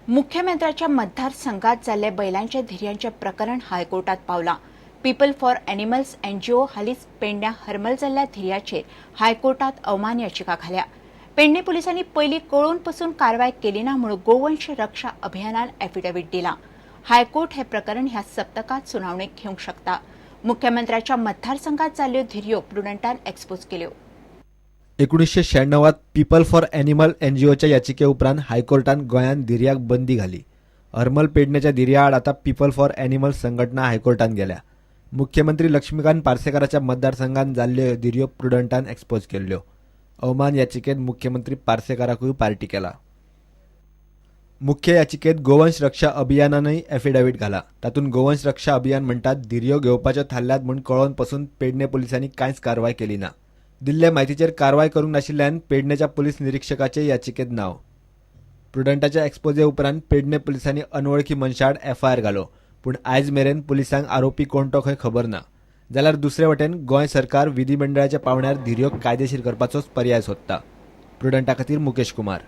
मुख्यमंत्र्याच्या मतदारसंघात जाल्ले बैलांच्या धिऱ्यांचे प्रकरण हायकोर्टात पावला। पीपल फॉर एनिमल्स एनजीओ हालींच पेडण्यां हरमल जाल्ल्या धिऱ्याचेर हायकोर्टात अवमान याचिका घाल्या। पेडणे पुलिसांनी पयलीं कळोवन पसून कारवाय केली ना म्हणून गोवंश रक्षा अभियानान एफिडेव्हिट दिला। हायकोर्ट हे प्रकरण ह्या सप्तकात सुनावणेक घेवंक शकता। मुख्यमंत्र्याच्या मतदारसंघात जाल्ल्यो धिऱ्यो प्रुडंटान एक्सपोज केल्यो। 1996 पीपल फॉर एनिमल एनजीओच्या याचिके उपरांत हायकोर्टान गोंयांत धिऱ्याक बंदी घाली। हरमल पेडण्याच्या धिऱ्या आड आता पीपल फॉर एनिमल संघटना हायकोर्टान गेल्या। मुख्यमंत्री लक्ष्मीकांत पार्सेकाराच्या मतदारसंघात जाल्ल्यो धिऱ्यो प्रुडंटान एक्सपोज केल्ल्यो। अवमान याचिकेत मुख्यमंत्री पार्सेकाराकूय पार्टी केला। मुख्य याचिकेत गोवंश रक्षा अभियानानय एफिडेव्हिट घाला। तातूंत गोवंश रक्षा अभियान म्हणटात धिऱ्यो घेवपाच्यो थारल्यात म्हूण कळोवन पसून पेडणे पुलिसांनी कांयच कारवाय केली ना। दिल्ले म्हायतीचेर कारवाय करूंक नाशिल्ल्यान पेडणेच्या पुलीस निरीक्षकाचे याचिकेत नांव। प्रुडंटाच्या एक्सपोजे उपरांत पेडणे पुलिसांनी अनवळखी मनशा आड एफआयआर घालो, पूण आयज मेरेन पुलिसांक आरोपी कोण तो खंय खबर ना। जाल्यार दुसरे वटेन गोंय सरकार विधिमंडळाच्या पावंड्यार धिऱ्यो कायदेशीर करपाचोच पर्याय सोदता। प्रुडंटा खातीर मुकेश कुमार।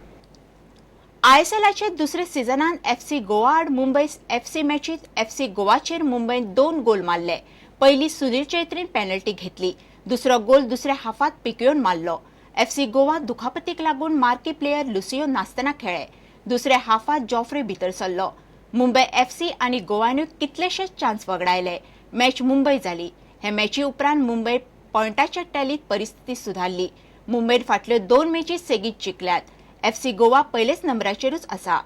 आयएसएलाचे दुसरे सिजनान एफसी गोवा आड मुंबई एफसी मॅचीत एफसी गोवाचेर मुंबईन 2 गोल मारले। पयली सुनील चैत्रीन पेनल्टी घेतली। दुसरो गोल दुसऱ्या हाफात पिक्योन मारलो। एफसी गोवा दुखापतीक लागून मार्की प्लेयर लुसियो नासतना खेळ्ळे। दुसऱ्या हाफात जॉफ्रे भितर सरलो। मुंबई एफसी आनी गोवानूय कितलेशेच चान्स वगडायले। मॅच मुंबई जाली। हे मॅची उपरांत मुंबई पॉयंटाच्या टॅलीत परिस्थिती सुधारली। मुंबईन फाटल्यो 2 मॅची सेगीत जिखल्यात। एफसी गोवा पयलेच नंबराचेरूच आसा।